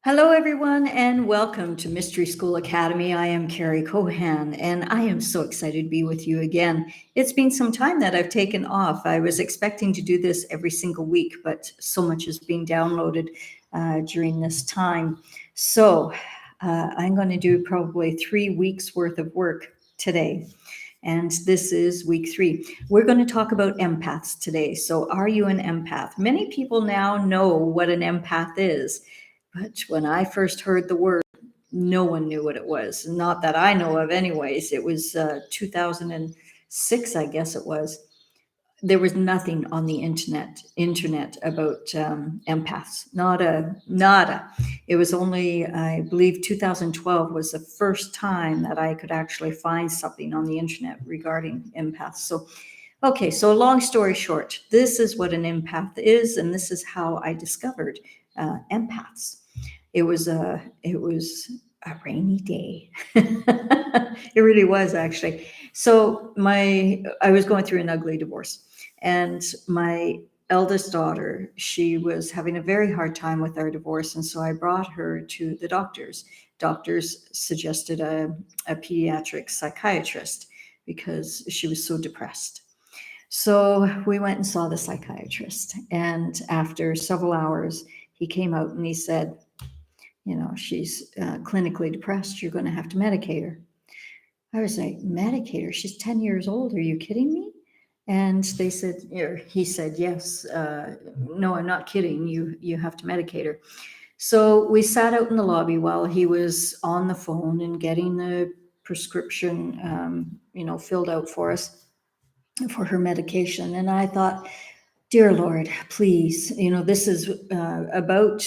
Hello, everyone, and welcome to Mystery School Academy. I am Carrie Kohan, and I am so excited to be with you again. It's been some time that I've taken off. I was expecting to do this every single week, but so much is being downloaded during this time. So I'm going to do probably 3 weeks worth of work today. And this is week 3. We're going to talk about empaths today. So, are you an empath? Many people now know what an empath is. But when I first heard the word, no one knew what it was. Not that I know of, anyways. It was 2006, I guess it was. There was nothing on the internet about empaths. Nada. It was only, I believe, 2012 was the first time that I could actually find something on the internet regarding empaths. So, okay, so long story short, this is what an empath is, and this is how I discovered empaths. It was a rainy day. It really was, actually. So I was going through an ugly divorce, and my eldest daughter, she was having a very hard time with our divorce, and so I brought her to the doctors. Doctors suggested a pediatric psychiatrist because she was so depressed. So we went and saw the psychiatrist, and after several hours, he came out and he said, she's clinically depressed. You're going to have to medicate her. I was like, medicate her? She's 10 years old. Are you kidding me? And he said, yes. No, I'm not kidding. You have to medicate her. So we sat out in the lobby while he was on the phone and getting the prescription, filled out for us for her medication. And I thought, dear Lord, please, this is about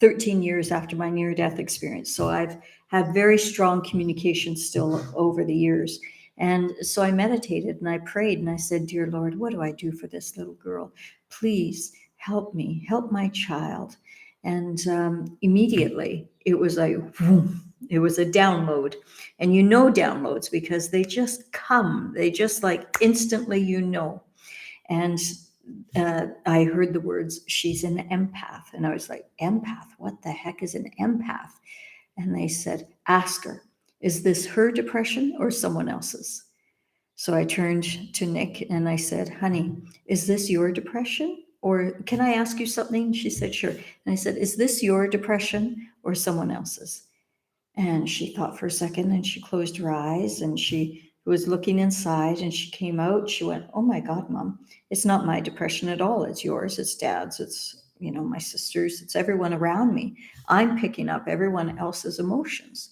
13 years after my near-death experience. So I've had very strong communication still over the years. And so I meditated and I prayed and I said, dear Lord, what do I do for this little girl? Please help me, help my child. And immediately it was like, whoom, it was a download. And downloads because they just come. They just like instantly, And I heard the words, she's an empath. And I was like, empath? What the heck is an empath? And they said, ask her, is this her depression or someone else's? So I turned to Nick and I said, honey, is this your depression? Or can I ask you something? She said, sure. And I said, is this your depression or someone else's? And she thought for a second and she closed her eyes and she was looking inside and she came out. She went, oh my God, Mom, it's not my depression at all. It's yours. It's Dad's. It's, my sister's. It's everyone around me. I'm picking up everyone else's emotions.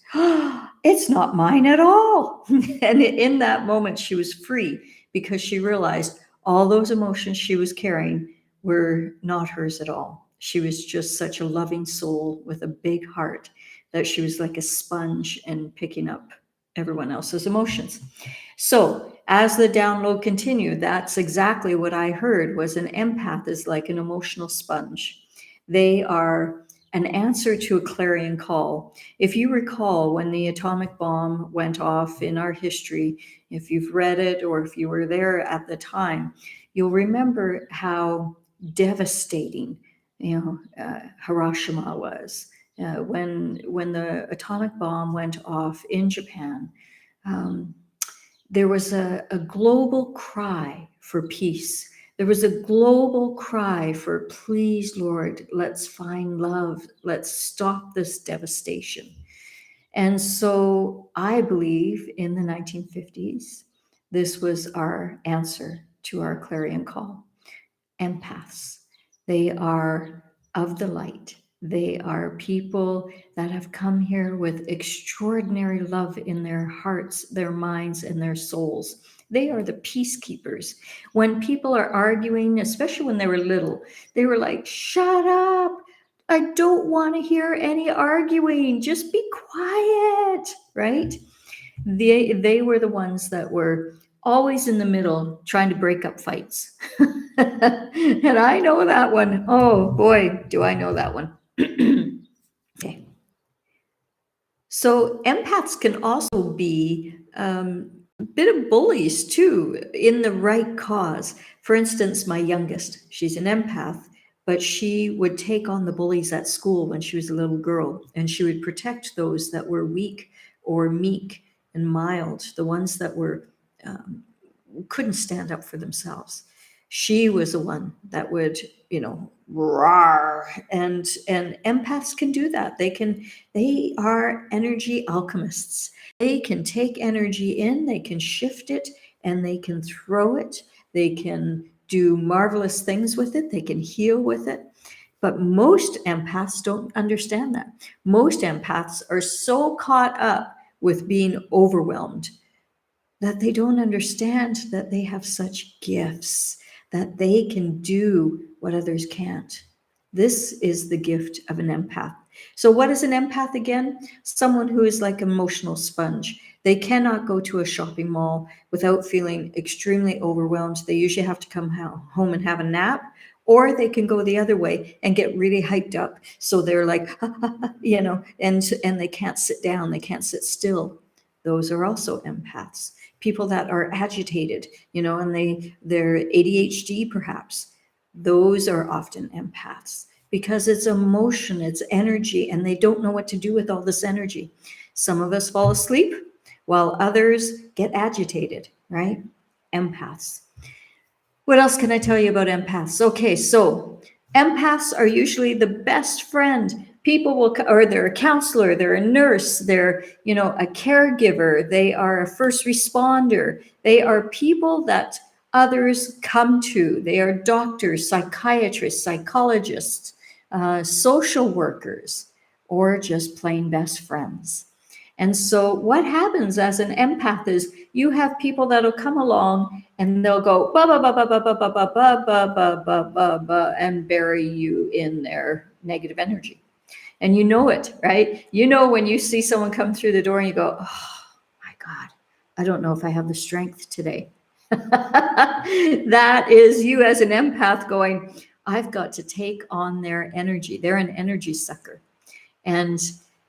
It's not mine at all. And in that moment, she was free because she realized all those emotions she was carrying were not hers at all. She was just such a loving soul with a big heart that she was like a sponge and picking up everyone else's emotions. So as the download continued, that's exactly what I heard was an empath is like an emotional sponge. They are an answer to a clarion call. If you recall when the atomic bomb went off in our history, if you've read it or if you were there at the time, you'll remember how devastating, Hiroshima was. When the atomic bomb went off in Japan, there was a global cry for peace. There was a global cry for, please, Lord, let's find love. Let's stop this devastation. And so I believe in the 1950s, this was our answer to our clarion call. Empaths, they are of the light. They are people that have come here with extraordinary love in their hearts, their minds, and their souls. They are the peacekeepers. When people are arguing, especially when they were little, they were like, shut up. I don't want to hear any arguing. Just be quiet, right? They were the ones that were always in the middle trying to break up fights. And I know that one. Oh boy, do I know that one. Okay. So empaths can also be a bit of bullies too in the right cause. For instance, my youngest, she's an empath, but she would take on the bullies at school when she was a little girl, and she would protect those that were weak or meek and mild, the ones that were couldn't stand up for themselves. She was the one that would, roar. And empaths can do that. They are energy alchemists. They can take energy in, they can shift it, and they can throw it. They can do marvelous things with it. They can heal with it. But most empaths don't understand that. Most empaths are so caught up with being overwhelmed that they don't understand that they have such gifts, that they can do what others can't. This is the gift of an empath. So what is an empath again? Someone who is like an emotional sponge. They cannot go to a shopping mall without feeling extremely overwhelmed. They usually have to come home and have a nap, or they can go the other way and get really hyped up. So they're like, and they can't sit down, they can't sit still. Those are also empaths. People that are agitated, and they're ADHD perhaps. Those are often empaths because it's emotion, it's energy, and they don't know what to do with all this energy. Some of us fall asleep while others get agitated, right? Empaths. What else can I tell you about empaths? Okay, so empaths are usually the best friend. People will, or they're a counselor, they're a nurse, they're, a caregiver, they are a first responder. They are people that others come to. They are doctors, psychiatrists, psychologists, social workers, or just plain best friends. And so what happens as an empath is you have people that'll come along and they'll go ba ba ba ba ba ba ba ba ba ba ba ba ba ba and bury you in their negative energy. And you know it, right? You know when you see someone come through the door and you go, oh my God, I don't know if I have the strength today. That is you as an empath going, I've got to take on their energy. They're an energy sucker. And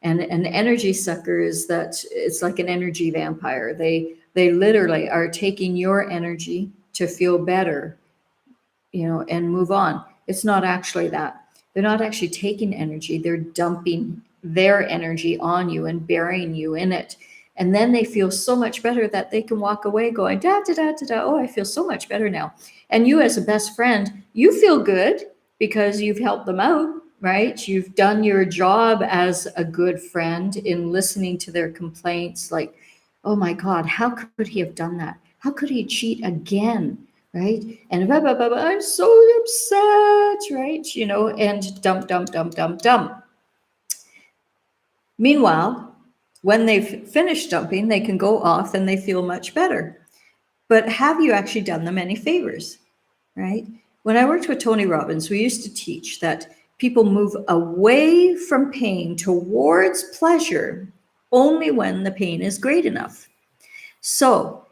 an energy sucker is that it's like an energy vampire. They literally are taking your energy to feel better, and move on. It's not actually that. They're not actually taking energy. They're dumping their energy on you and burying you in it. And then they feel so much better that they can walk away going, da, da, da, da, da. Oh, I feel so much better now. And you as a best friend, you feel good because you've helped them out, right? You've done your job as a good friend in listening to their complaints like, oh my God, how could he have done that? How could he cheat again? Right? And blah, blah, blah, blah, I'm so upset, right? And dump, dump, dump, dump, dump. Meanwhile, when they've finished dumping, they can go off and they feel much better. But have you actually done them any favors, right? When I worked with Tony Robbins, we used to teach that people move away from pain towards pleasure only when the pain is great enough. So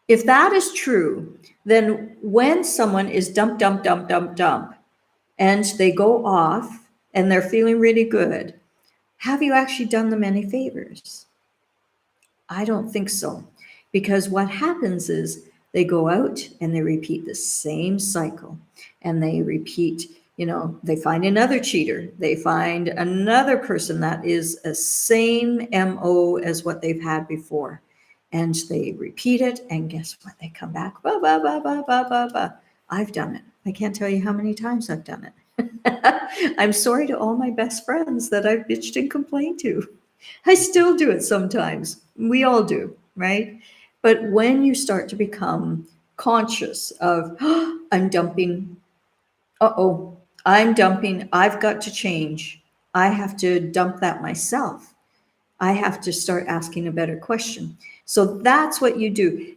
if that is true, then when someone is dump, dump, dump, dump, dump, and they go off and they're feeling really good, have you actually done them any favors? I don't think so. Because what happens is they go out and they repeat the same cycle. And they repeat, they find another cheater. They find another person that is a same MO as what they've had before. And they repeat it, and guess what? They come back, ba, ba, ba, ba, ba, ba, ba. I've done it. I can't tell you how many times I've done it. I'm sorry to all my best friends that I've bitched and complained to. I still do it sometimes. We all do, right? But when you start to become conscious of, oh, I'm dumping, I'm dumping, I've got to change. I have to dump that myself. I have to start asking a better question. So that's what you do.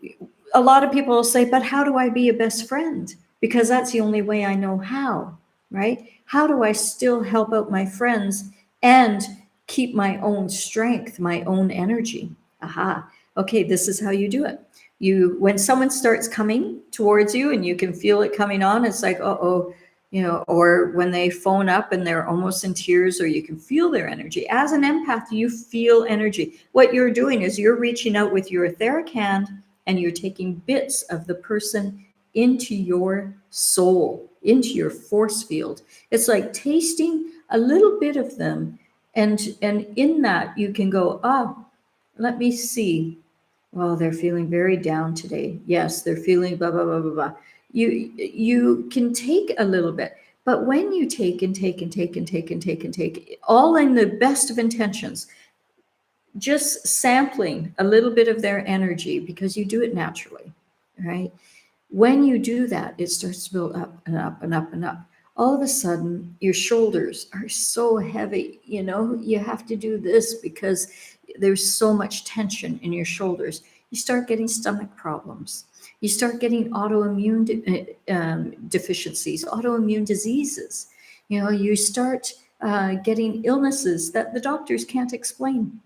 A lot of people will say, but how do I be a best friend? Because that's the only way I know how, right? How do I still help out my friends and keep my own strength, my own energy? Aha. Okay, this is how you do it. When someone starts coming towards you and you can feel it coming on, it's like, uh-oh, or when they phone up and they're almost in tears, or you can feel their energy. As an empath, you feel energy. What you're doing is you're reaching out with your etheric hand and you're taking bits of the person into your soul, into your force field. It's like tasting a little bit of them. And in that you can go, let me see. Well, they're feeling very down today. Yes, they're feeling blah, blah, blah, blah, blah. You can take a little bit, but when you take and take and take and take and take and take, all in the best of intentions, just sampling a little bit of their energy because you do it naturally, right? When you do that, it starts to build up and up and up and up. All of a sudden, your shoulders are so heavy. You know, you have to do this because there's so much tension in your shoulders. You start getting stomach problems. You start getting autoimmune deficiencies, autoimmune diseases. You know, you start getting illnesses that the doctors can't explain.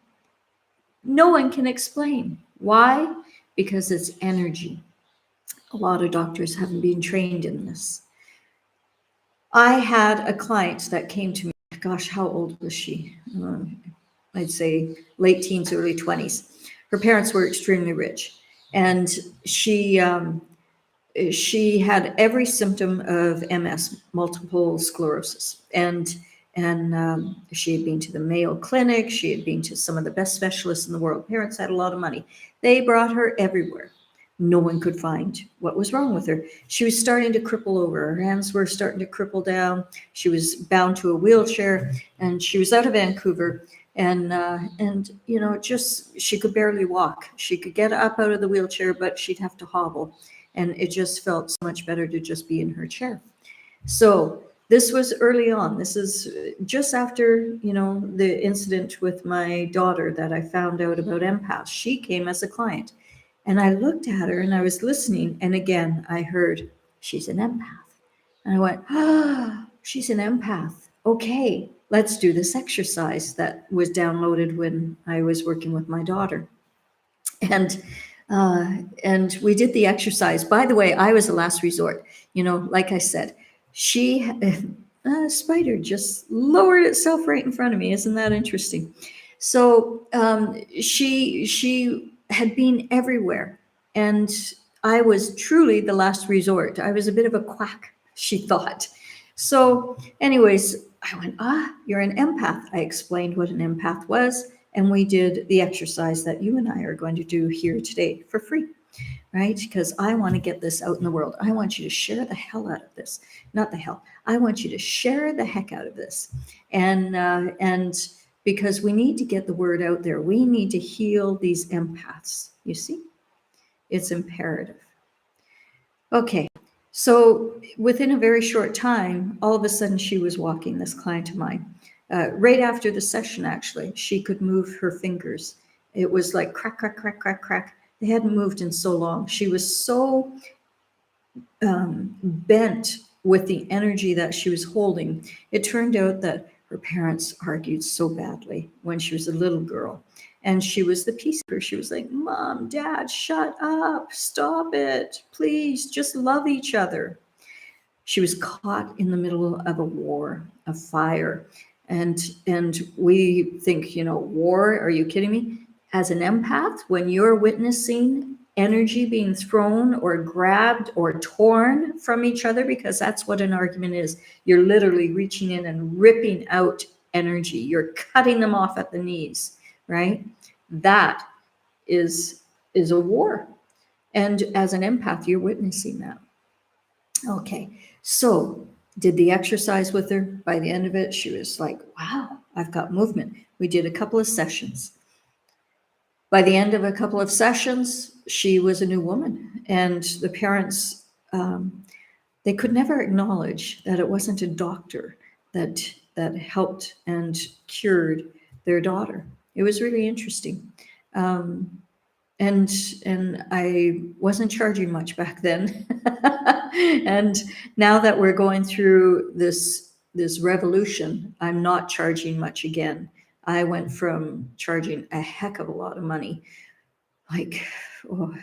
No one can explain. Why? Because it's energy. A lot of doctors haven't been trained in this. I had a client that came to me, gosh, how old was she? I'd say late teens, early 20s. Her parents were extremely rich, and she had every symptom of MS, multiple sclerosis, and she had been to the Mayo Clinic. She had been to some of the best specialists in the world. Parents had a lot of money. They brought her everywhere. No one could find what was wrong with her. She was starting to cripple over. Her hands were starting to cripple down. She was bound to a wheelchair, and she was out of Vancouver. And you know, just she could barely walk. She could get up out of the wheelchair, but she'd have to hobble. And it just felt so much better to just be in her chair. So this was early on. This is just after, you know, the incident with my daughter that I found out about empaths. She came as a client. And I looked at her and I was listening. And again, I heard, she's an empath. And I went, she's an empath. Okay, let's do this exercise that was downloaded when I was working with my daughter. And we did the exercise. By the way, I was a last resort. You know, like I said, a spider just lowered itself right in front of me. Isn't that interesting? So she had been everywhere, and I was truly the last resort. I was a bit of a quack, she thought. So anyways, I went, you're an empath. I explained what an empath was, and we did the exercise that you and I are going to do here today for free, right? Because I want to get this out in the world. I want you to share the hell out of this. Not the hell. I want you to share the heck out of this. And because we need to get the word out there. We need to heal these empaths. You see? It's imperative. Okay. So within a very short time, all of a sudden she was walking, this client of mine. Right after the session, actually, she could move her fingers. It was like crack, crack, crack, crack, crack. They hadn't moved in so long. She was so bent with the energy that she was holding. It turned out that her parents argued so badly when she was a little girl. And she was the peacekeeper. She was like, Mom, Dad, shut up. Stop it. Please, just love each other. She was caught in the middle of a war, a fire. And we think, you know, war, are you kidding me? As an empath, when you're witnessing energy being thrown or grabbed or torn from each other, because that's what an argument is. You're literally reaching in and ripping out energy. You're cutting them off at the knees, right? That is a war. And as an empath, you're witnessing that. Okay, so did the exercise with her. By the end of it, she was like, wow, I've got movement. We did a couple of sessions. By the end of a couple of sessions, she was a new woman. And the parents, they could never acknowledge that it wasn't a doctor that helped and cured their daughter. It was really interesting. And I wasn't charging much back then. And now that we're going through this revolution, I'm not charging much again. I went from charging a heck of a lot of money, like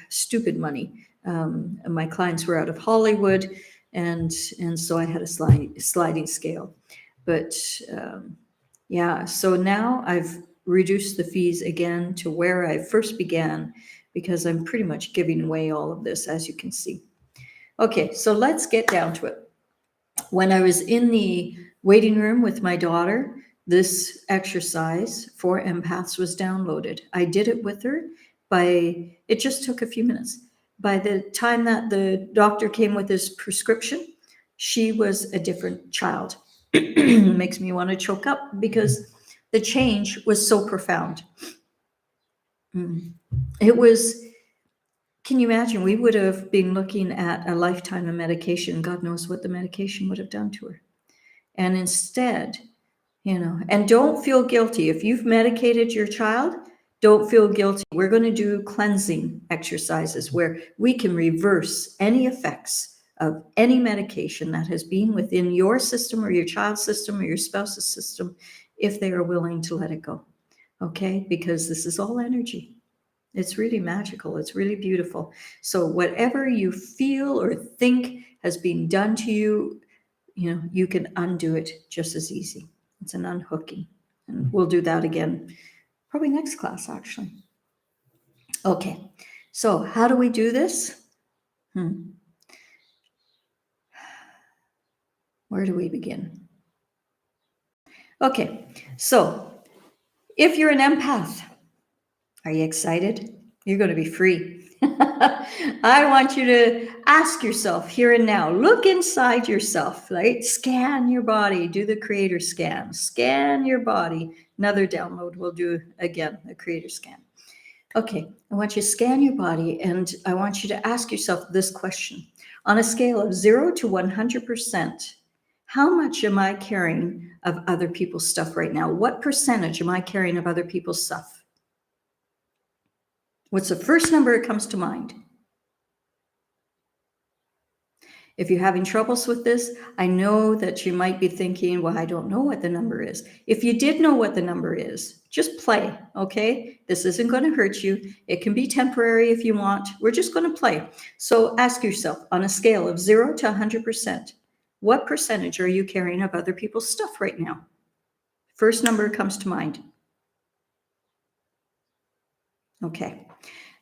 stupid money. My clients were out of Hollywood, and so I had a sliding scale. But yeah, so now I've reduced the fees again to where I first began, because I'm pretty much giving away all of this, as you can see. Okay, so let's get down to it. When I was in the waiting room with my daughter, this exercise for empaths was downloaded. I did it with her it just took a few minutes. By the time that the doctor came with his prescription, she was a different child. Makes me want to choke up because the change was so profound. It was, can you imagine? We would have been looking at a lifetime of medication. God knows what the medication would have done to her. And instead, and don't feel guilty. If you've medicated your child, don't feel guilty. We're going to do cleansing exercises where we can reverse any effects of any medication that has been within your system or your child's system or your spouse's system, if they are willing to let it go. Okay? Because this is all energy. It's really magical. It's really beautiful. So whatever you feel or think has been done to you, you can undo it just as easy. It's an unhooking. And we'll do that again, probably next class, actually. Okay, so how do we do this? Where do we begin? Okay, so if you're an empath, are you excited? You're going to be free. I want you to ask yourself here and now, look inside yourself, right? Scan your body, do the creator scan, scan your body. Another download, we'll do again, the creator scan. Okay, I want you to scan your body and I want you to ask yourself this question. On a scale of 0 to 100%, how much am I carrying of other people's stuff right now? What percentage am I carrying of other people's stuff? What's the first number that comes to mind? If you're having troubles with this, I know that you might be thinking, well, I don't know what the number is. If you did know what the number is, just play, okay? This isn't going to hurt you. It can be temporary if you want. We're just going to play. So ask yourself, on a scale of 0 to 100%, what percentage are you carrying of other people's stuff right now? First number comes to mind. Okay.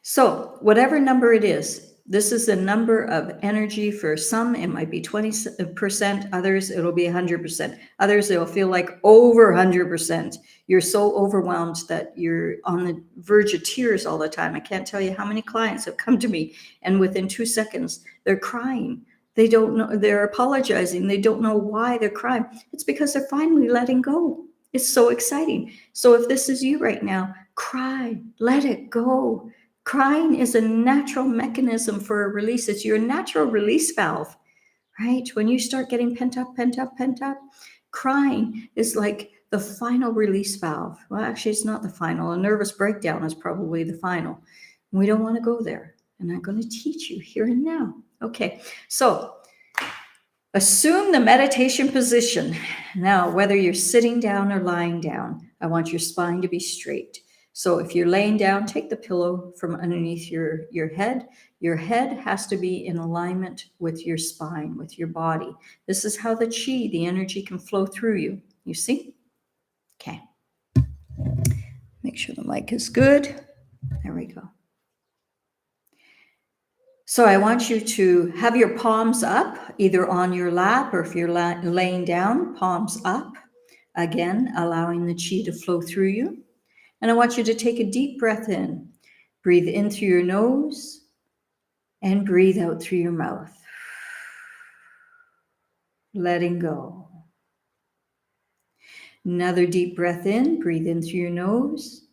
So whatever number it is, this is the number of energy. For some, it might be 20%. Others, it'll be 100%. Others, it'll feel like over 100%. You're so overwhelmed that you're on the verge of tears all the time. I can't tell you how many clients have come to me, and within 2 seconds, they're crying. They don't know, they're apologizing. They don't know why they're crying. It's because they're finally letting go. It's so exciting. So if this is you right now, cry, let it go. Crying is a natural mechanism for a release. It's your natural release valve, right? When you start getting pent up, crying is like the final release valve. Well, actually, it's not the final. A nervous breakdown is probably the final. We don't want to go there. And I'm going to teach you here and now. Okay, so assume the meditation position. Now, whether you're sitting down or lying down, I want your spine to be straight. So if you're laying down, take the pillow from underneath your head. Your head has to be in alignment with your spine, with your body. This is how the chi, the energy, can flow through you. You see? Okay. Make sure the mic is good. There we go. So I want you to have your palms up, either on your lap or if you're laying down, palms up. Again, allowing the chi to flow through you. And I want you to take a deep breath in. Breathe in through your nose and breathe out through your mouth. Letting go. Another deep breath in. Breathe in through your nose.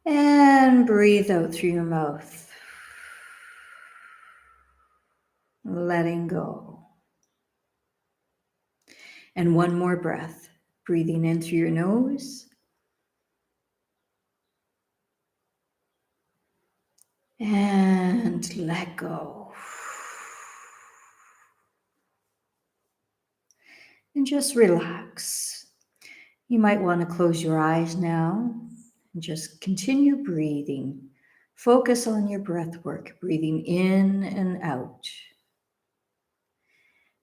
And breathe out through your mouth. Letting go. And one more breath. Breathing in through your nose. And let go. And just relax. You might want to close your eyes now and just continue breathing. Focus on your breath work, breathing in and out.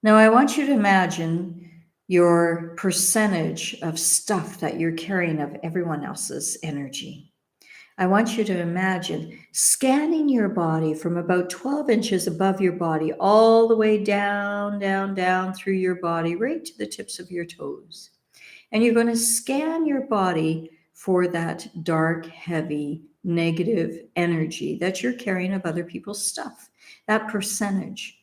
Now, I want you to imagine your percentage of stuff that you're carrying of everyone else's energy. I want you to imagine scanning your body from about 12 inches above your body, all the way down, down, down through your body, right to the tips of your toes. And you're going to scan your body for that dark, heavy, negative energy that you're carrying of other people's stuff, that percentage.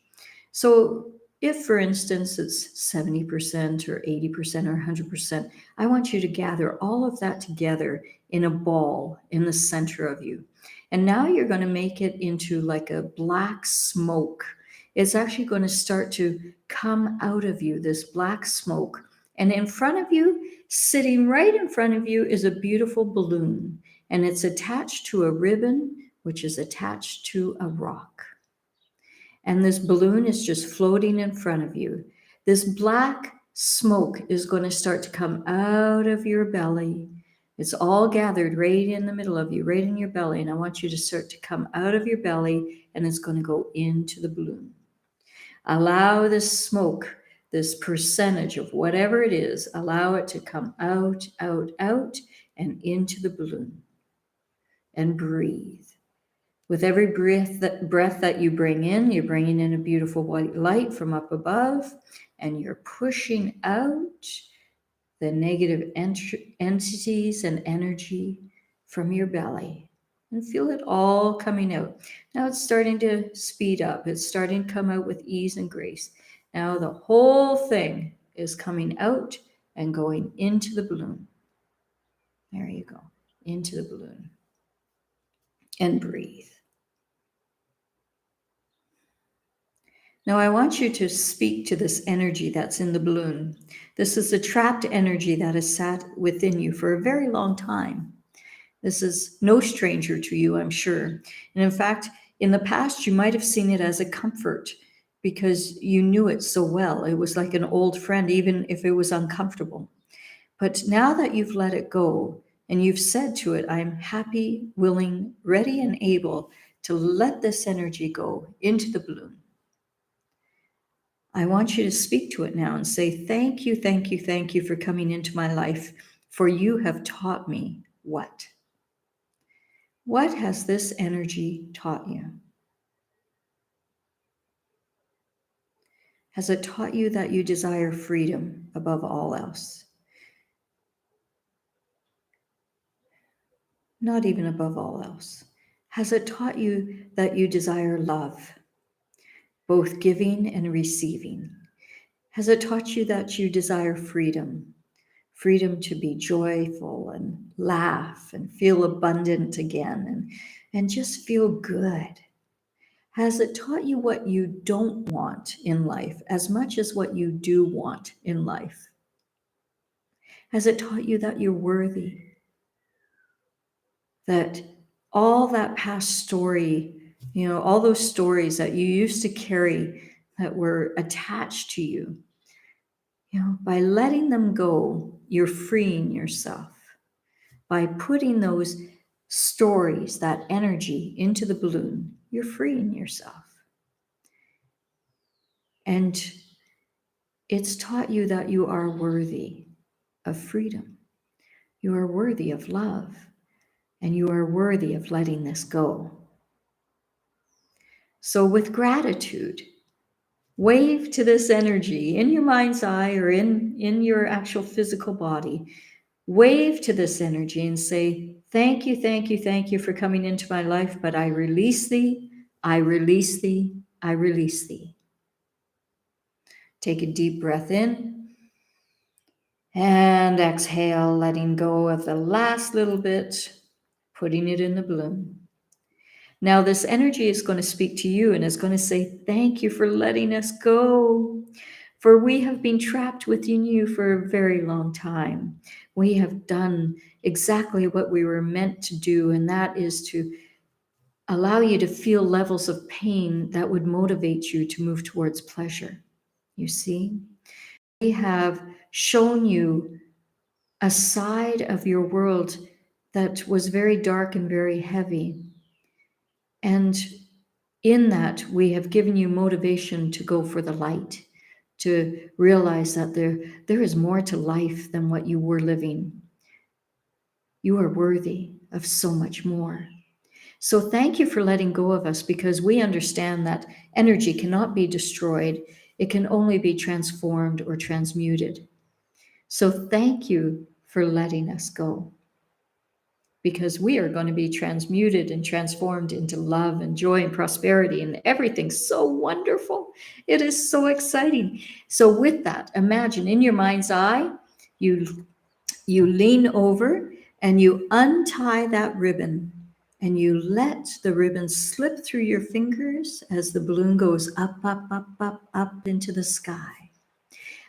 So if, for instance, it's 70% or 80% or 100%, I want you to gather all of that together in a ball in the center of you. And now you're going to make it into like a black smoke. It's actually going to start to come out of you, this black smoke. And in front of you, sitting right in front of you, is a beautiful balloon. And it's attached to a ribbon, which is attached to a rock. And this balloon is just floating in front of you. This black smoke is going to start to come out of your belly. It's all gathered right in the middle of you, right in your belly. And I want you to start to come out of your belly, and it's going to go into the balloon. Allow this smoke, this percentage of whatever it is, allow it to come out, out, out, and into the balloon. And breathe. With every breath that you bring in, you're bringing in a beautiful white light from up above, and you're pushing out the negative entities and energy from your belly. And feel it all coming out. Now it's starting to speed up. It's starting to come out with ease and grace. Now the whole thing is coming out and going into the balloon. There you go, into the balloon. And breathe. Now, I want you to speak to this energy that's in the balloon. This is a trapped energy that has sat within you for a very long time. This is no stranger to you, I'm sure. And in fact, in the past, you might have seen it as a comfort because you knew it so well. It was like an old friend, even if it was uncomfortable. But now that you've let it go and you've said to it, I'm happy, willing, ready, and able to let this energy go into the balloon. I want you to speak to it now and say, thank you, thank you, thank you for coming into my life, for you have taught me what? What has this energy taught you? Has it taught you that you desire freedom above all else? Not even above all else. Has it taught you that you desire love, both giving and receiving? Has it taught you that you desire freedom? Freedom to be joyful and laugh and feel abundant again and just feel good. Has it taught you what you don't want in life as much as what you do want in life? Has it taught you that you're worthy? That all that past story, all those stories that you used to carry that were attached to you, by letting them go, you're freeing yourself. By putting those stories, that energy into the balloon, you're freeing yourself. And it's taught you that you are worthy of freedom. You are worthy of love. And you are worthy of letting this go. So with gratitude, wave to this energy in your mind's eye or in your actual physical body. Wave to this energy and say, thank you, thank you, thank you for coming into my life, but I release thee, I release thee, I release thee. Take a deep breath in and exhale, letting go of the last little bit, putting it in the balloon. Now this energy is going to speak to you and is going to say, thank you for letting us go. For we have been trapped within you for a very long time. We have done exactly what we were meant to do, and that is to allow you to feel levels of pain that would motivate you to move towards pleasure. You see? We have shown you a side of your world that was very dark and very heavy. And in that, we have given you motivation to go for the light, to realize that there is more to life than what you were living. You are worthy of so much more. So thank you for letting go of us, because we understand that energy cannot be destroyed. It can only be transformed or transmuted. So thank you for letting us go, because we are going to be transmuted and transformed into love and joy and prosperity and everything so wonderful. It is so exciting. So with that, imagine in your mind's eye, you lean over and you untie that ribbon, and you let the ribbon slip through your fingers as the balloon goes up, up, up, up, up into the sky.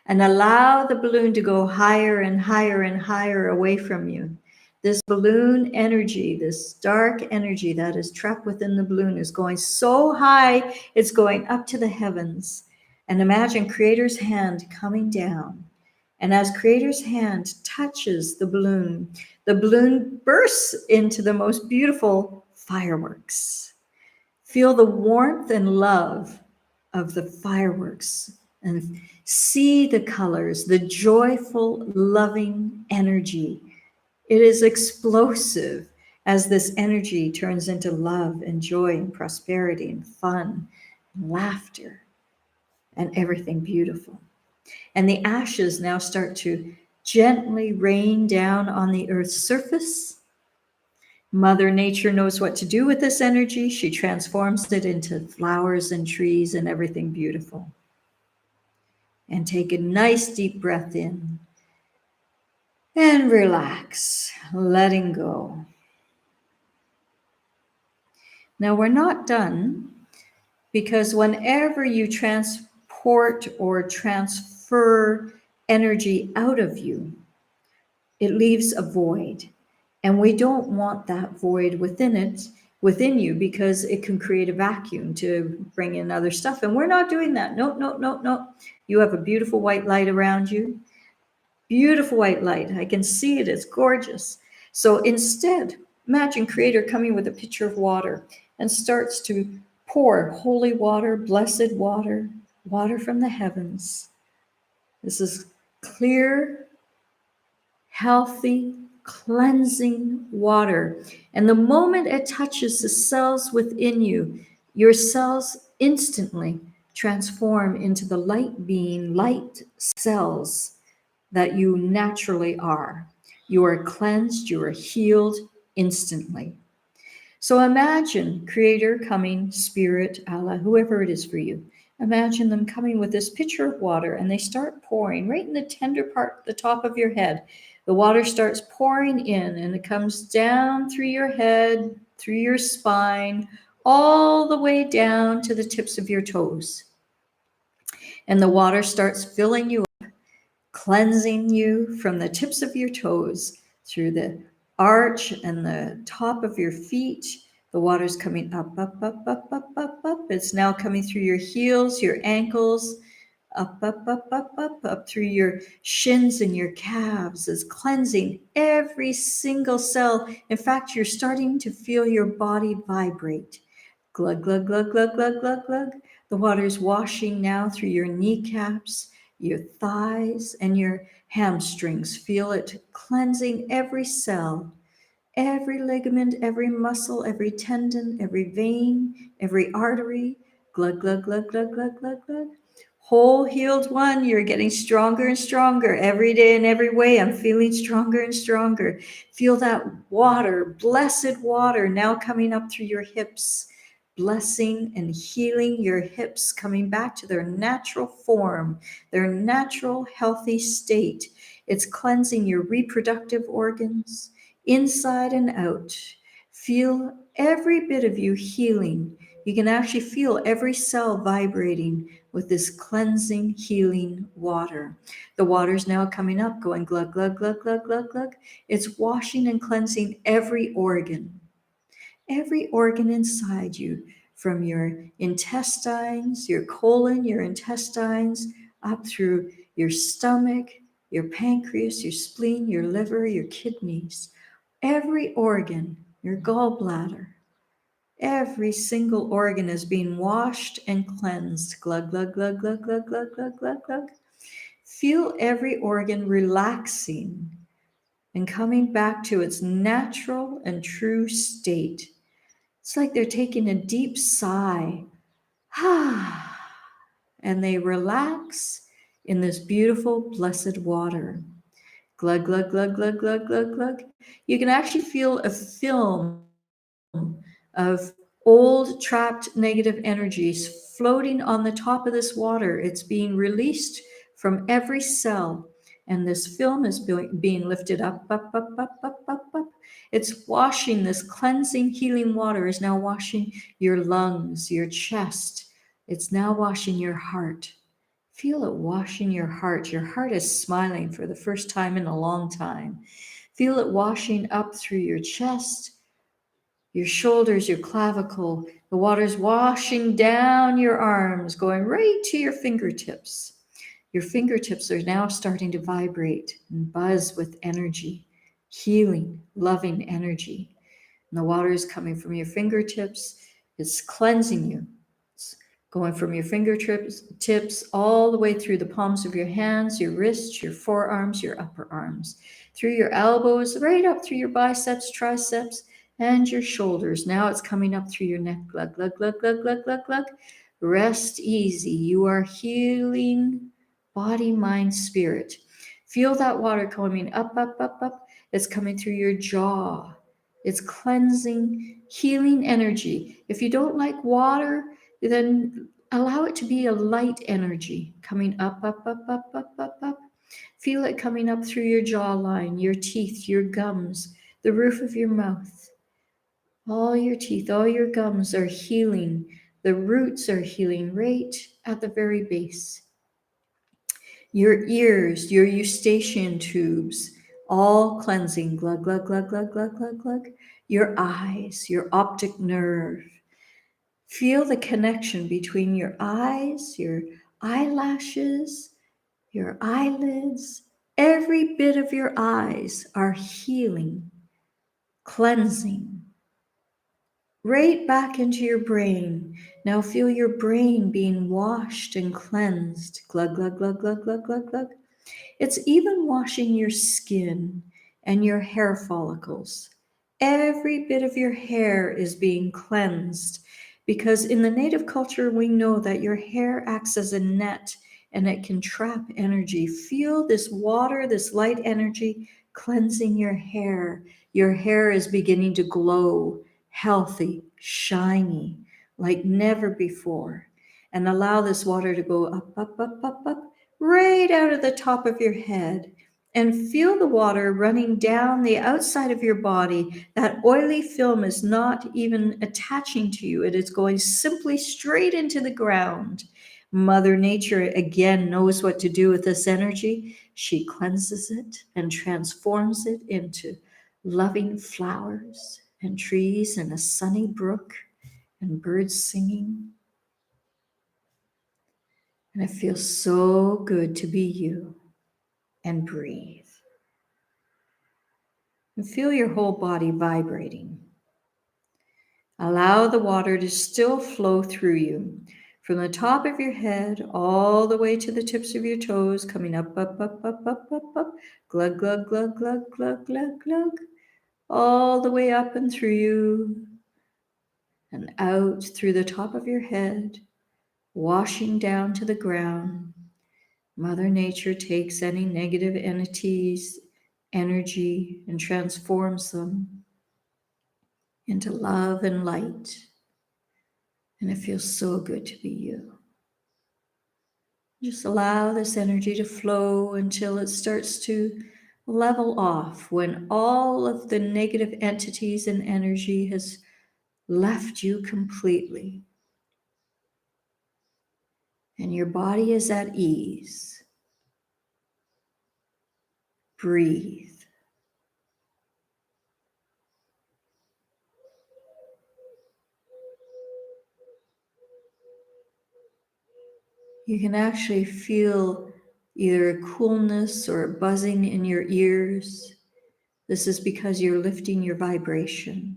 And allow the balloon to go higher and higher and higher away from you. This balloon energy, this dark energy that is trapped within the balloon, is going so high, it's going up to the heavens. And imagine Creator's hand coming down. And as Creator's hand touches the balloon bursts into the most beautiful fireworks. Feel the warmth and love of the fireworks and see the colors, the joyful, loving energy. It is explosive as this energy turns into love and joy and prosperity and fun and laughter and everything beautiful. And the ashes now start to gently rain down on the earth's surface. Mother Nature knows what to do with this energy. She transforms it into flowers and trees and everything beautiful. And take a nice deep breath in and relax, letting go. Now we're not done, because whenever you transport or transfer energy out of you, it leaves a void. And we don't want that void within you, because it can create a vacuum to bring in other stuff. And we're not doing that. No, no, no, no. You have a beautiful white light around you. Beautiful white light. I can see it. It's gorgeous. So instead, imagine Creator coming with a pitcher of water and starts to pour holy water, blessed water, water from the heavens. This is clear, healthy, cleansing water. And the moment it touches the cells within you, your cells instantly transform into the light being, light cells that you naturally are. You are cleansed, you are healed instantly. So imagine Creator coming, Spirit, Allah, whoever it is for you. Imagine them coming with this pitcher of water, and they start pouring right in the tender part, the top of your head. The water starts pouring in, and it comes down through your head, through your spine, all the way down to the tips of your toes. And the water starts filling you up, cleansing you from the tips of your toes through the arch and the top of your feet. The water's coming up, up, up, up, up, up, up. It's now coming through your heels, your ankles, up, up, up, up, up, up through your shins and your calves. It's cleansing every single cell. In fact, you're starting to feel your body vibrate. Glug, glug, glug, glug, glug, glug, glug. The water's washing now through your kneecaps, your thighs, and your hamstrings. Feel it cleansing every cell, every ligament, every muscle, every tendon, every vein, every artery. Glug, glug, glug, glug, glug, glug, glug. Whole healed one, you're getting stronger and stronger every day in every way. I'm feeling stronger and stronger. Feel that water, blessed water, now coming up through your hips, blessing and healing your hips, coming back to their natural form, their natural healthy state. It's cleansing your reproductive organs, inside and out. Feel every bit of you healing. You can actually feel every cell vibrating with this cleansing, healing water. The water's now coming up, going glug, glug, glug, glug, glug, glug. It's washing and cleansing every organ inside you, from your intestines, your colon, your intestines, up through your stomach, your pancreas, your spleen, your liver, your kidneys. Every organ, your gallbladder, every single organ is being washed and cleansed. Glug, glug, glug, glug, glug, glug, glug, glug, glug. Feel every organ relaxing and coming back to its natural and true state. It's like they're taking a deep sigh, and they relax in this beautiful, blessed water. Glug, glug, glug, glug, glug, glug, glug. You can actually feel a film of old trapped negative energies floating on the top of this water. It's being released from every cell, and this film is being lifted up, up, up, up, up, up, up. It's washing, this cleansing, healing water is now washing your lungs, your chest. It's now washing your heart. Feel it washing your heart. Your heart is smiling for the first time in a long time. Feel it washing up through your chest, your shoulders, your clavicle. The water's washing down your arms, going right to your fingertips. Your fingertips are now starting to vibrate and buzz with energy, healing, loving energy. And the water is coming from your fingertips. It's cleansing you. It's going from your fingertips all the way through the palms of your hands, your wrists, your forearms, your upper arms, through your elbows, right up through your biceps, triceps, and your shoulders. Now it's coming up through your neck. Glug, glug, glug, glug, glug, glug, glug. Rest easy. You are healing body, mind, spirit. Feel that water coming up, up, up, up. It's coming through your jaw. It's cleansing, healing energy. If you don't like water, then allow it to be a light energy coming up, up, up, up, up, up, up. Feel it coming up through your jawline, your teeth, your gums, the roof of your mouth. All your teeth, all your gums are healing. The roots are healing right at the very base. Your ears, your eustachian tubes, all cleansing. Glug, glug, glug, glug, glug, glug, glug. Your eyes, your optic nerve. Feel the connection between your eyes, your eyelashes, your eyelids. Every bit of your eyes are healing, cleansing. Right back into your brain. Now feel your brain being washed and cleansed. Glug, glug, glug, glug, glug, glug, glug. It's even washing your skin and your hair follicles. Every bit of your hair is being cleansed because in the native culture, we know that your hair acts as a net and it can trap energy. Feel this water, this light energy cleansing your hair. Your hair is beginning to glow, healthy, shiny, like never before. And allow this water to go up, up, up, up, up, right out of the top of your head, and feel the water running down the outside of your body. That oily film is not even attaching to you. It is going simply straight into the ground. Mother Nature again knows what to do with this energy. She cleanses it and transforms it into loving flowers and trees and a sunny brook and birds singing. And it feels so good to be you. And breathe. And feel your whole body vibrating. Allow the water to still flow through you from the top of your head all the way to the tips of your toes, coming up, up, up, up, up, up, up, glug, glug, glug, glug, glug, glug, glug, all the way up and through you and out through the top of your head, washing down to the ground. Mother Nature takes any negative entities, energy, and transforms them into love and light. And it feels so good to be you. Just allow this energy to flow until it starts to level off, when all of the negative entities and energy has left you completely. And your body is at ease. Breathe. You can actually feel either a coolness or a buzzing in your ears. This is because you're lifting your vibration.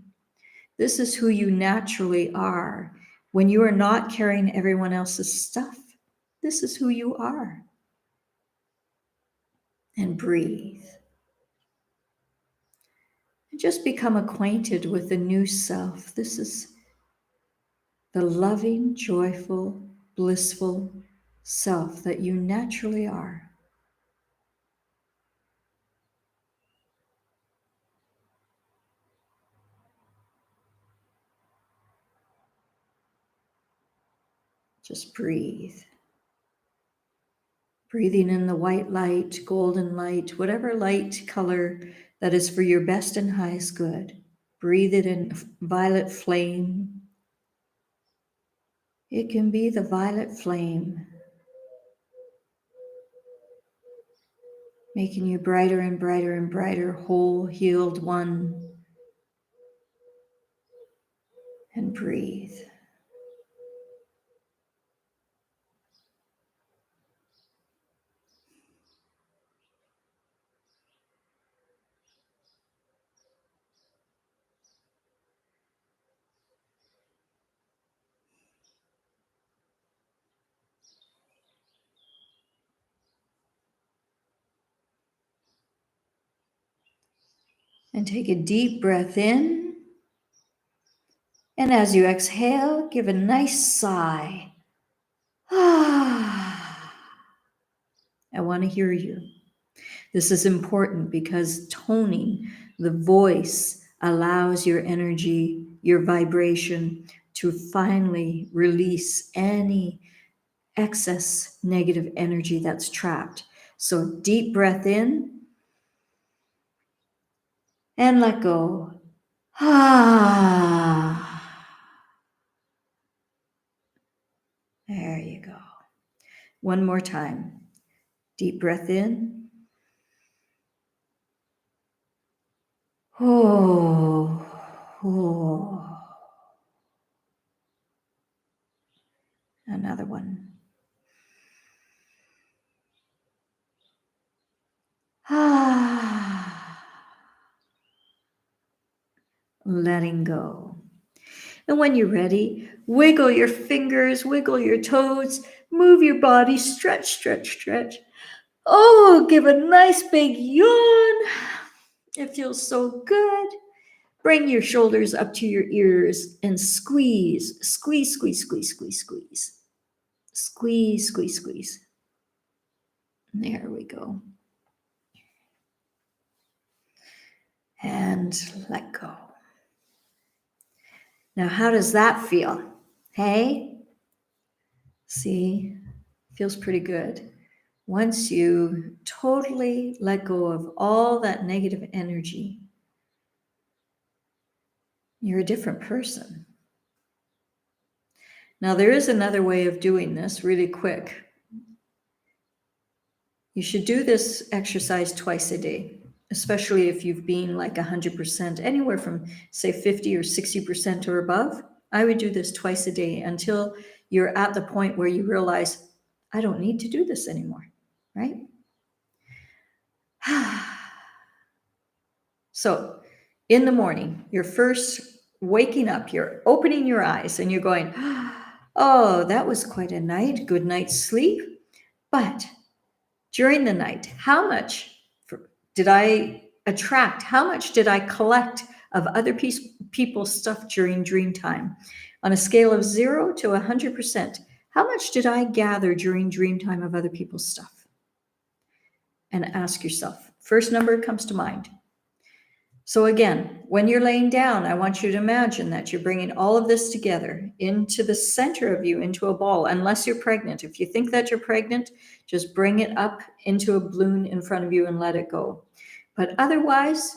This is who you naturally are. When you are not carrying everyone else's stuff, this is who you are. And breathe. just become acquainted with the new self. This is the loving, joyful, blissful self that you naturally are. Just breathe. Breathing in the white light, golden light, whatever light color that is for your best and highest good. Breathe it in violet flame. It can be the violet flame, making you brighter and brighter and brighter, whole, healed one. And breathe. And take a deep breath in. And as you exhale, give a nice sigh. I want to hear you. This is important because toning the voice allows your energy, your vibration to finally release any excess negative energy that's trapped. So deep breath in and let go. There you go. One more time. Deep breath in. Oh. Another one. Letting go. And when you're ready, wiggle your fingers, wiggle your toes, move your body, stretch, stretch, stretch. Oh, give a nice big yawn. It feels so good. Bring your shoulders up to your ears and squeeze, squeeze, squeeze, squeeze, squeeze, squeeze. Squeeze, squeeze, squeeze. There we go. And let go. Now, how does that feel? Hey? See, feels pretty good. Once you totally let go of all that negative energy, you're a different person. Now, there is another way of doing this really quick. You should do this exercise twice a day, especially if you've been like 100%, anywhere from say 50 or 60% or above. I would do this twice a day until you're at the point where you realize, I don't need to do this anymore, right? So in the morning, you're first waking up, you're opening your eyes and you're going, oh, that was quite a night, good night's sleep. But during the night, how much did I attract? How much did I collect of other people's stuff during dream time? On a scale of 0 to 100%, how much did I gather during dream time of other people's stuff? And ask yourself, first number comes to mind. So again, when you're laying down, I want you to imagine that you're bringing all of this together into the center of you, into a ball, unless you're pregnant. If you think that you're pregnant, just bring it up into a balloon in front of you and let it go. But otherwise,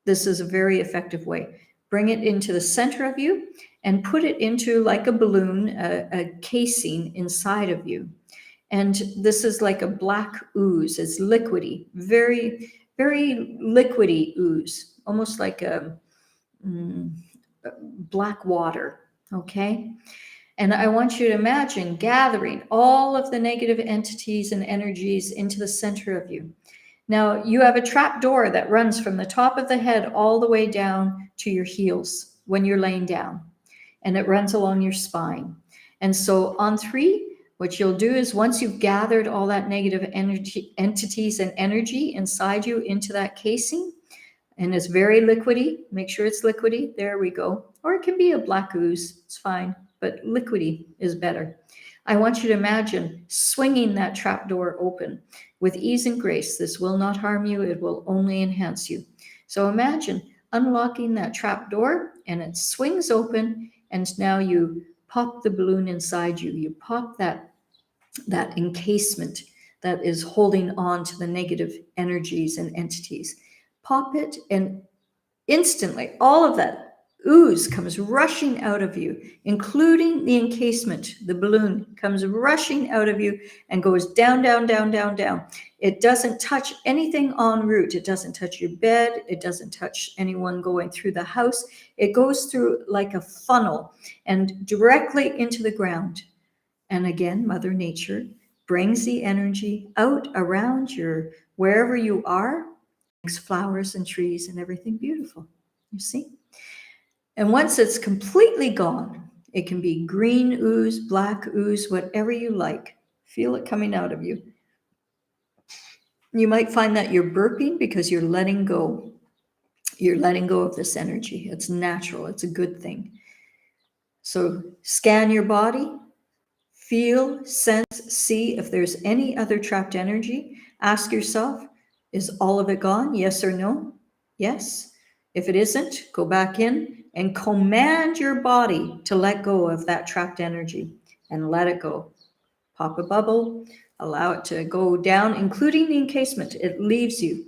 this is a very effective way. Bring it into the center of you and put it into like a balloon, a casing inside of you. And this is like a black ooze. It's liquidy, very, very liquidy ooze, almost like a black water, okay? And I want you to imagine gathering all of the negative entities and energies into the center of you. Now, you have a trap door that runs from the top of the head all the way down to your heels when you're laying down, and it runs along your spine. And so on 3, what you'll do is once you've gathered all that negative energy, entities and energy inside you into that casing, And it's very liquidy. Make sure it's liquidy. There we go. Or it can be a black ooze. It's fine, but liquidy is better. I want you to imagine swinging that trap door open with ease and grace. This will not harm you. It will only enhance you. So imagine unlocking that trap door and it swings open, and now you pop the balloon inside you. You pop that encasement that is holding on to the negative energies and entities. Pop it, and instantly all of that ooze comes rushing out of you, including the encasement. The balloon comes rushing out of you and goes down, down, down, down, down. It doesn't touch anything en route. It doesn't touch your bed. It doesn't touch anyone going through the house. It goes through like a funnel and directly into the ground. And again, Mother Nature brings the energy out around your, wherever you are, makes flowers and trees and everything beautiful. You see? And once it's completely gone, it can be green ooze, black ooze, whatever you like. Feel it coming out of you. You might find that you're burping because you're letting go. You're letting go of this energy. It's natural. It's a good thing. So scan your body. Feel, sense, see if there's any other trapped energy. Ask yourself, is all of it gone? Yes or no? Yes. If it isn't, go back in and command your body to let go of that trapped energy and let it go. Pop a bubble, allow it to go down, including the encasement. It leaves you.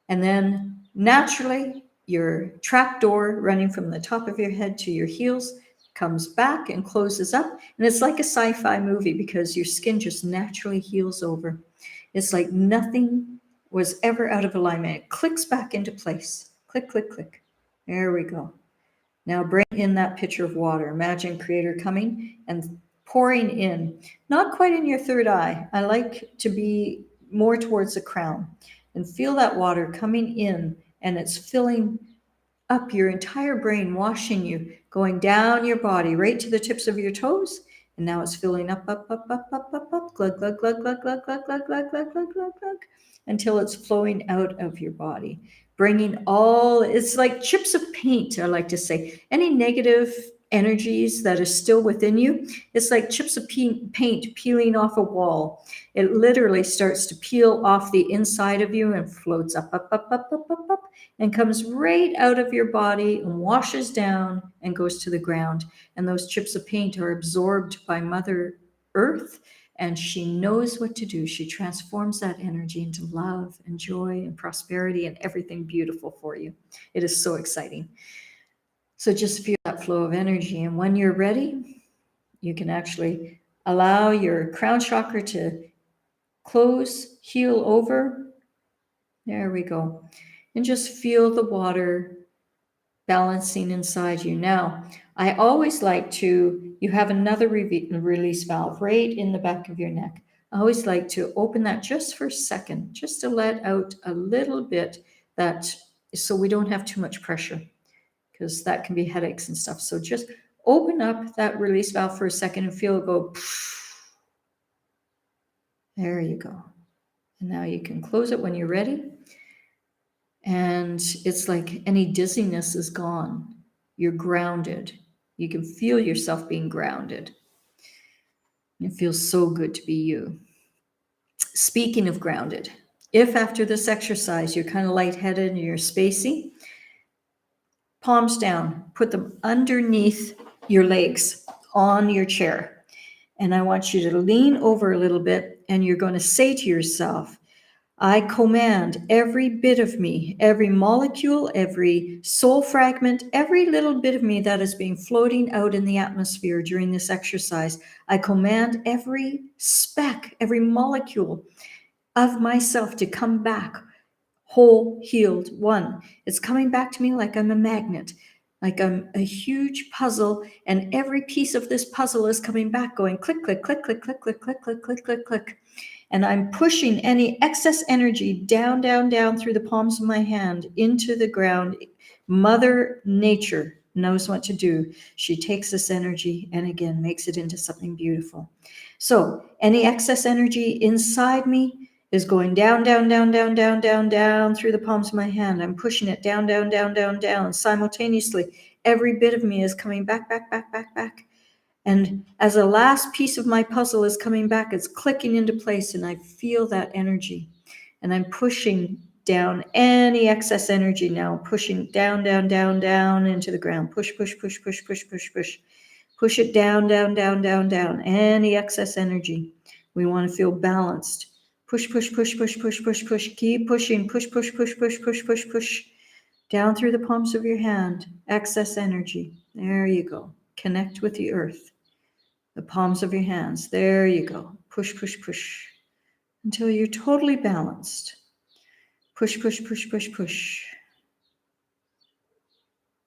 And then naturally, your trap door running from the top of your head to your heels comes back and closes up. And it's like a sci-fi movie because your skin just naturally heals over. It's like nothing was ever out of alignment. It clicks back into place. Click, click, click. There we go. Now bring in that pitcher of water. Imagine Creator coming and pouring in, not quite in your third eye. I like to be more towards the crown, and feel that water coming in, and it's filling up your entire brain, washing you, going down your body, right to the tips of your toes. And now it's filling up, up, up, up, up, up, up, glug, glug, glug, glug, glug, glug, glug, glug, glug, glug, glug, glug, until it's flowing out of your body. Bringing all, it's like chips of paint, I like to say. Any negative energies that are still within you, it's like chips of paint peeling off a wall. It literally starts to peel off the inside of you and floats up, up, up, up, up, up, up, and comes right out of your body and washes down and goes to the ground. And those chips of paint are absorbed by Mother Earth, and she knows what to do. She transforms that energy into love and joy and prosperity and everything beautiful for you. It is so exciting. So just feel that flow of energy. And when you're ready, you can actually allow your crown chakra to close, heal over. There we go. And just feel the water balancing inside you. Now, I always like to, you have another release valve right in the back of your neck. I always like to open that just for a second, just to let out a little bit, that so we don't have too much pressure, because that can be headaches and stuff. So just open up that release valve for a second and feel it go. There you go. And now you can close it when you're ready. And it's like any dizziness is gone. You're grounded. You can feel yourself being grounded. It feels so good to be you. Speaking of grounded, if after this exercise you're kind of lightheaded and you're spacey, palms down, put them underneath your legs on your chair. And I want you to lean over a little bit, and you're going to say to yourself, I command every bit of me, every molecule, every soul fragment, every little bit of me that is being floating out in the atmosphere during this exercise. I command every speck, every molecule of myself to come back whole, healed, one. It's coming back to me like I'm a magnet, like I'm a huge puzzle, and every piece of this puzzle is coming back, going click, click, click, click, click, click, click, click, click, click, click. And I'm pushing any excess energy down, down, down through the palms of my hand into the ground. Mother Nature knows what to do. She takes this energy and again makes it into something beautiful. So any excess energy inside me, is going down, down, down, down, down, down, down through the palms of my hand. I'm pushing it down, down, down, down, down. Simultaneously, every bit of me is coming back, back, back, back, back. And as a last piece of my puzzle is coming back, it's clicking into place, and I feel that energy. And I'm pushing down any excess energy now, pushing down, down, down, down into the ground. Push, push, push, push, push, push, push. Push it down, down, down, down, down. Any excess energy. We want to feel balanced. Push, push, push, push, push, push, push. Keep pushing. Push, push, push, push, push, push, push. Down through the palms of your hand. Excess energy. There you go. Connect with the earth. The palms of your hands. There you go. Push, push, push. Until you're totally balanced. Push, push, push, push, push.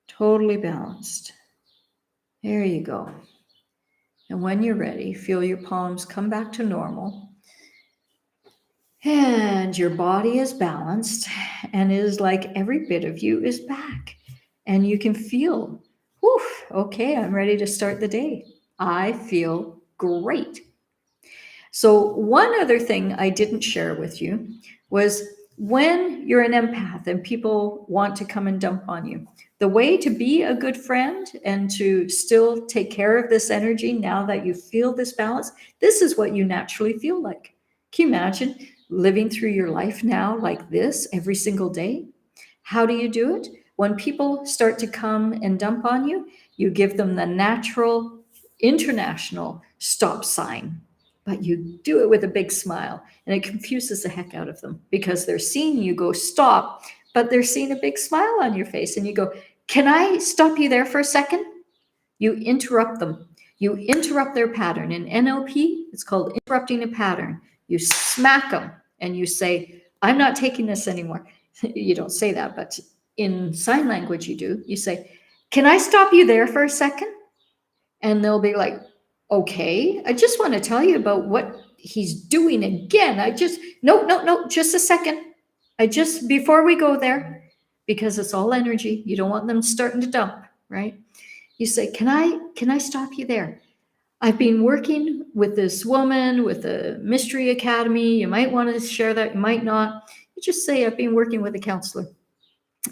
Totally balanced. There you go. And when you're ready, feel your palms come back to normal. And your body is balanced, and it is like every bit of you is back. And you can feel, whew, okay, I'm ready to start the day. I feel great. So one other thing I didn't share with you was when you're an empath and people want to come and dump on you, the way to be a good friend and to still take care of this energy now that you feel this balance, this is what you naturally feel like. Can you imagine living through your life now like this every single day? How do you do it? When people start to come and dump on you, you give them the natural international stop sign, but you do it with a big smile, and it confuses the heck out of them because they're seeing you go stop, but they're seeing a big smile on your face, and you go, can I stop you there for a second? You interrupt them. You interrupt their pattern. In NLP, it's called interrupting a pattern. You smack them and you say, I'm not taking this anymore. You don't say that, but in sign language you do. You say, can I stop you there for a second? And they'll be like, okay, I just want to tell you about what he's doing again. No, just a second. Before we go there, because it's all energy, you don't want them starting to dump, right? You say, can I stop you there? I've been working with this woman with a mystery academy. You might want to share that, you might not. You just say, I've been working with a counselor.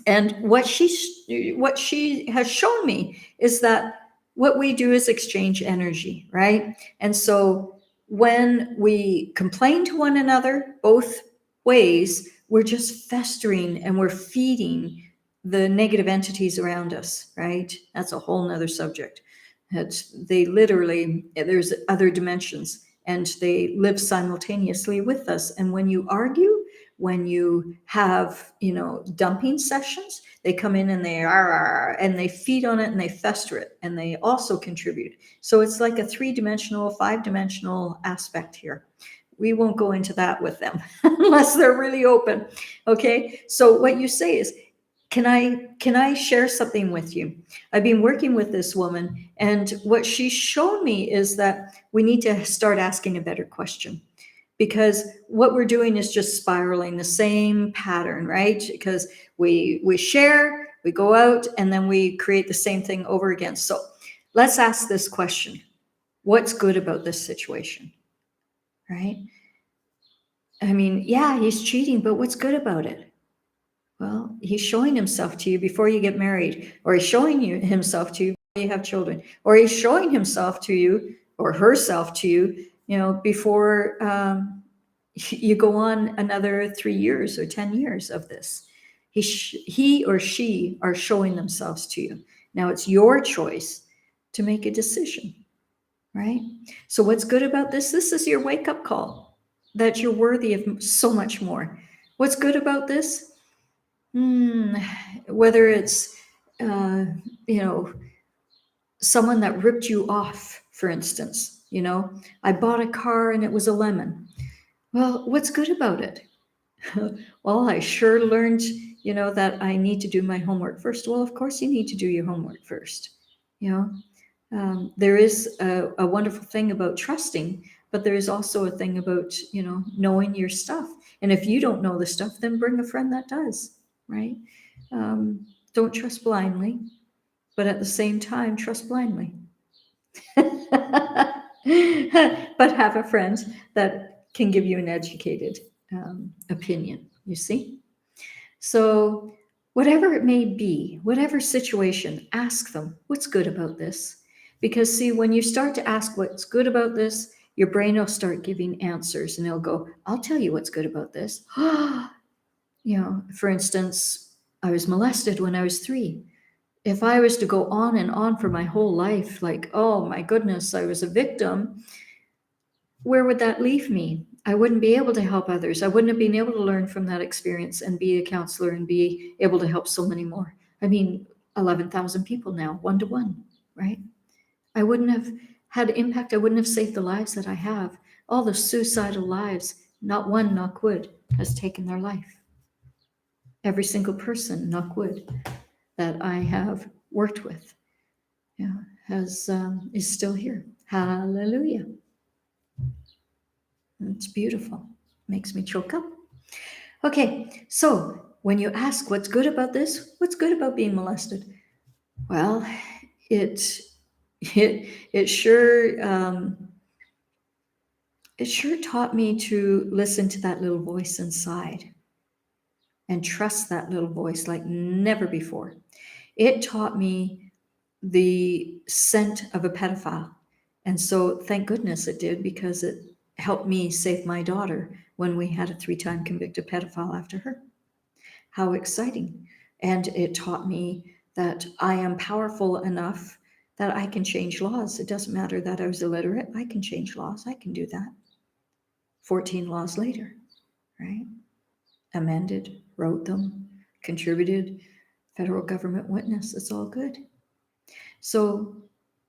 And what she has shown me is that what we do is exchange energy, right? And so when we complain to one another, both ways, we're just festering and we're feeding the negative entities around us, right? That's a whole nother subject. There's other dimensions, and they live simultaneously with us. And when you argue, when you have, dumping sessions, they come in and they feed on it and they fester it, and they also contribute. So it's like a 3-dimensional, 5-dimensional aspect here. We won't go into that with them unless they're really open. Okay. So what you say is, can I share something with you? I've been working with this woman, and what she's shown me is that we need to start asking a better question, because what we're doing is just spiraling the same pattern, right? Because we share, we go out, and then we create the same thing over again. So let's ask this question. What's good about this situation, right? I mean, yeah, he's cheating, but what's good about it? Well, he's showing himself to you before you get married, or he's showing himself to you before you have children, or he's showing himself to you or herself to you, before you go on another 3 years or 10 years of this. He or she are showing themselves to you. Now it's your choice to make a decision, right? So what's good about this? This is your wake-up call that you're worthy of so much more. What's good about this? Whether it's, someone that ripped you off, for instance, I bought a car and it was a lemon. Well, what's good about it? Well, I sure learned, that I need to do my homework first. Well, of course you need to do your homework first. There is a wonderful thing about trusting, but there is also a thing about, knowing your stuff. And if you don't know the stuff, then bring a friend that does, right? Don't trust blindly, but at the same time, trust blindly. But have a friend that can give you an educated opinion, you see? So whatever it may be, whatever situation, ask them, what's good about this? Because see, when you start to ask what's good about this, your brain will start giving answers and it'll go, I'll tell you what's good about this. For instance, I was molested when I was 3. If I was to go on and on for my whole life, like, oh my goodness, I was a victim, where would that leave me? I wouldn't be able to help others. I wouldn't have been able to learn from that experience and be a counselor and be able to help so many more. 11,000 people now, 1-to-1, right? I wouldn't have had impact. I wouldn't have saved the lives that I have. All the suicidal lives, not one, knock wood, has taken their life. Every single person, knock wood, that I have worked with, is still here. Hallelujah. It's beautiful. Makes me choke up. Okay, so when you ask what's good about this, what's good about being molested? Well, it sure taught me to listen to that little voice inside and trust that little voice like never before. It taught me the scent of a pedophile. And so thank goodness it did, because it helped me save my daughter when we had a 3-time convicted pedophile after her. How exciting. And it taught me that I am powerful enough that I can change laws. It doesn't matter that I was illiterate. I can change laws. I can do that. 14 laws later, right? Amended, wrote them, contributed, federal government witness. It's all good. So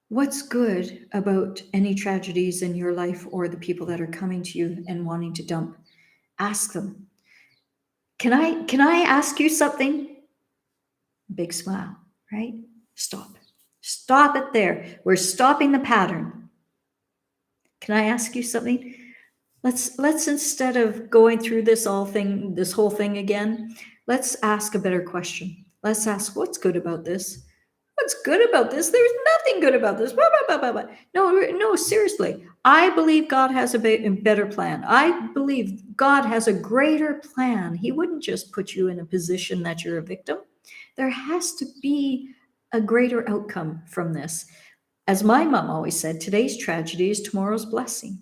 what's good about any tragedies in your life or the people that are coming to you and wanting to dump? Ask them. Can I ask you something? Big smile, right? Stop. Stop it there. We're stopping the pattern. Can I ask you something? Let's instead of going through this whole thing again, let's ask a better question. Let's ask, what's good about this? What's good about this? There's nothing good about this. Blah, blah, blah, blah, blah. No, seriously. I believe God has a better plan. I believe God has a greater plan. He wouldn't just put you in a position that you're a victim. There has to be a greater outcome from this. As my mom always said, today's tragedy is tomorrow's blessing.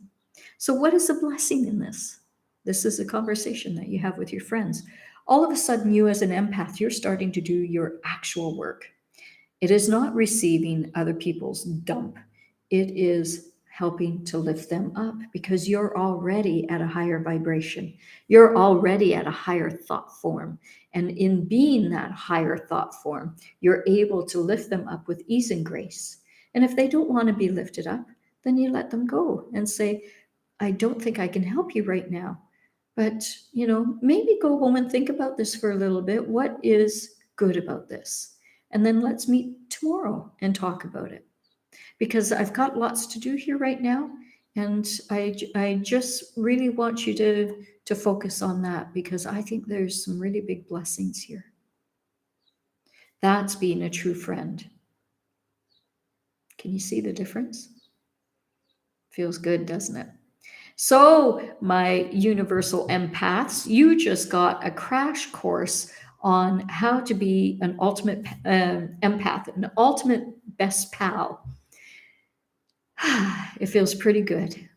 So what is the blessing in this? This is a conversation that you have with your friends. All of a sudden, you as an empath, you're starting to do your actual work. It is not receiving other people's dump. It is helping to lift them up, because you're already at a higher vibration. You're already at a higher thought form. And in being that higher thought form, you're able to lift them up with ease and grace. And if they don't want to be lifted up, then you let them go and say, I don't think I can help you right now. But, maybe go home and think about this for a little bit. What is good about this? And then let's meet tomorrow and talk about it. Because I've got lots to do here right now. And I just really want you to focus on that, because I think there's some really big blessings here. That's being a true friend. Can you see the difference? Feels good, doesn't it? So, my universal empaths, you just got a crash course on how to be an ultimate empath, an ultimate best pal. It feels pretty good.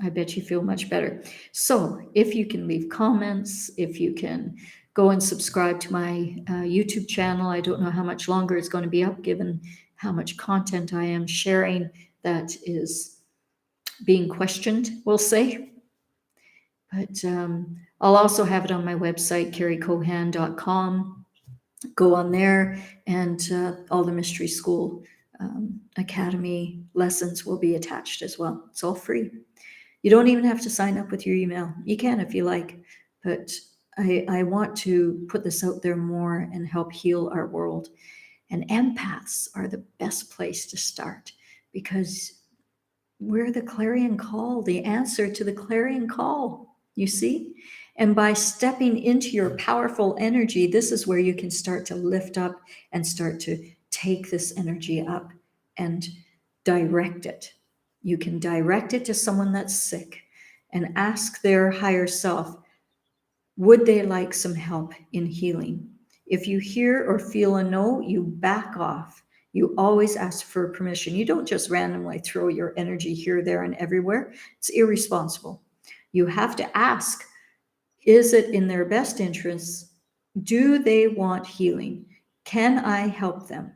I bet you feel much better. So if you can leave comments, if you can go and subscribe to my YouTube channel. I don't know how much longer it's going to be up, given how much content I am sharing that is being questioned, we'll say. But I'll also have it on my website, carriekohan.com. Go on there, and all the Mystery School Academy lessons will be attached as well. It's all free. You don't even have to sign up with your email. You can if you like, but I want to put this out there more and help heal our world. And empaths are the best place to start, because we're the clarion call, the answer to the clarion call, you see? And by stepping into your powerful energy, this is where you can start to lift up and start to take this energy up and direct it. You can direct it to someone that's sick, and ask their higher self, would they like some help in healing? If you hear or feel a no, you back off. You always ask for permission. You don't just randomly throw your energy here, there, and everywhere. It's irresponsible. You have to ask, is it in their best interests? Do they want healing? Can I help them?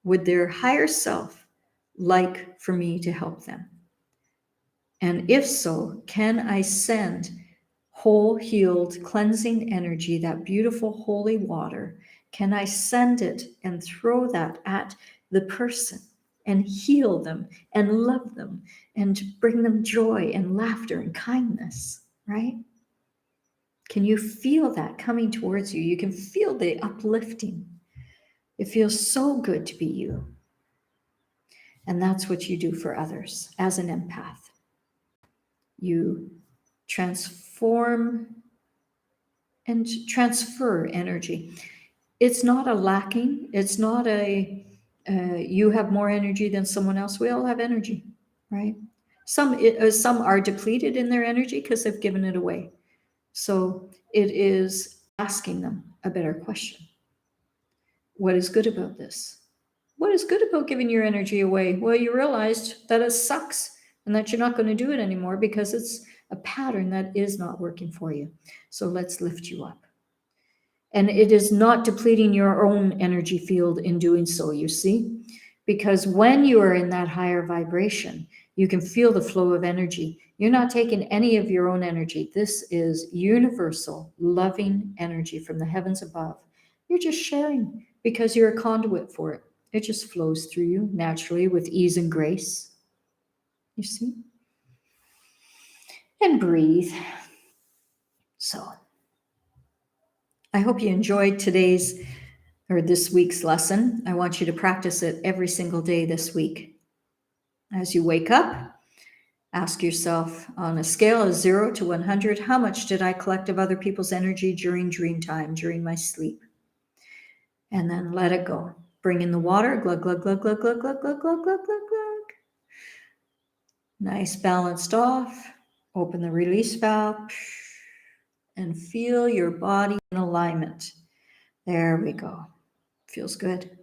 Would their higher self like for me to help them? And if so, can I send whole, healed, cleansing energy, that beautiful holy water? Can I send it and throw that at the person and heal them and love them and bring them joy and laughter and kindness, right? Can you feel that coming towards you? You can feel the uplifting. It feels so good to be you. And that's what you do for others as an empath. You transform and transfer energy. It's not a lacking. It's not a you have more energy than someone else. We all have energy, right? Some are depleted in their energy because they've given it away. So it is asking them a better question. What is good about this? What is good about giving your energy away? Well, you realized that it sucks and that you're not going to do it anymore because it's a pattern that is not working for you. So let's lift you up. And it is not depleting your own energy field in doing so, you see? Because when you are in that higher vibration, you can feel the flow of energy. You're not taking any of your own energy. This is universal, loving energy from the heavens above. You're just sharing because you're a conduit for it. It just flows through you naturally with ease and grace. You see? And breathe. So, I hope you enjoyed today's or this week's lesson. I want you to practice it every single day this week. As you wake up, ask yourself on a scale of 0 to 100, how much did I collect of other people's energy during dream time, during my sleep? And then let it go. Bring in the water, glug, glug, glug, glug, glug, glug, glug, glug, glug, glug, glug. Nice, balanced off. Open the release valve and feel your body in alignment. There we go. Feels good.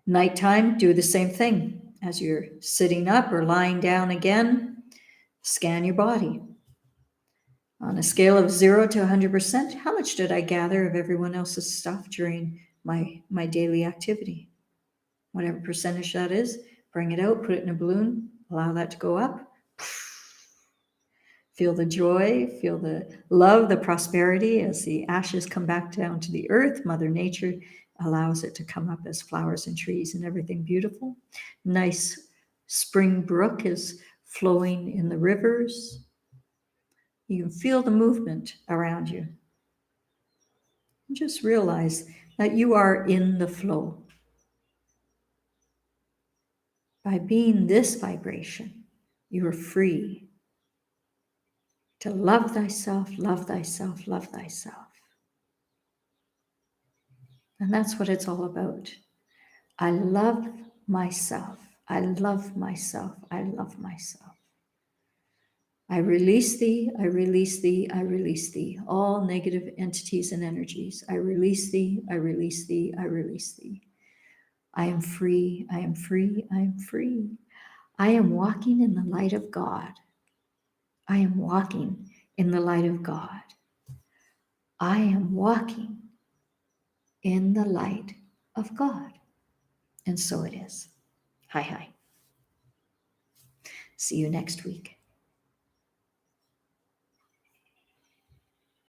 Nighttime, do the same thing. As you're sitting up or lying down again, scan your body. On a scale of 0 to 100%, how much did I gather of everyone else's stuff during my daily activity? Whatever percentage that is, bring it out, put it in a balloon, allow that to go up. Feel the joy, feel the love, the prosperity as the ashes come back down to the earth. Mother Nature allows it to come up as flowers and trees and everything beautiful. Nice spring brook is flowing in the rivers. You can feel the movement around you. Just realize that you are in the flow. By being this vibration, you are free to love thyself, love thyself, love thyself. And that's what it's all about. I love myself. I love myself. I love myself. I release thee, I release thee, I release thee. All negative entities and energies. I release thee, I release thee, I release thee. I am free, I am free, I am free. I am walking in the light of God. I am walking in the light of God. I am walking in the light of God. And so it is. Hi, hi. See you next week.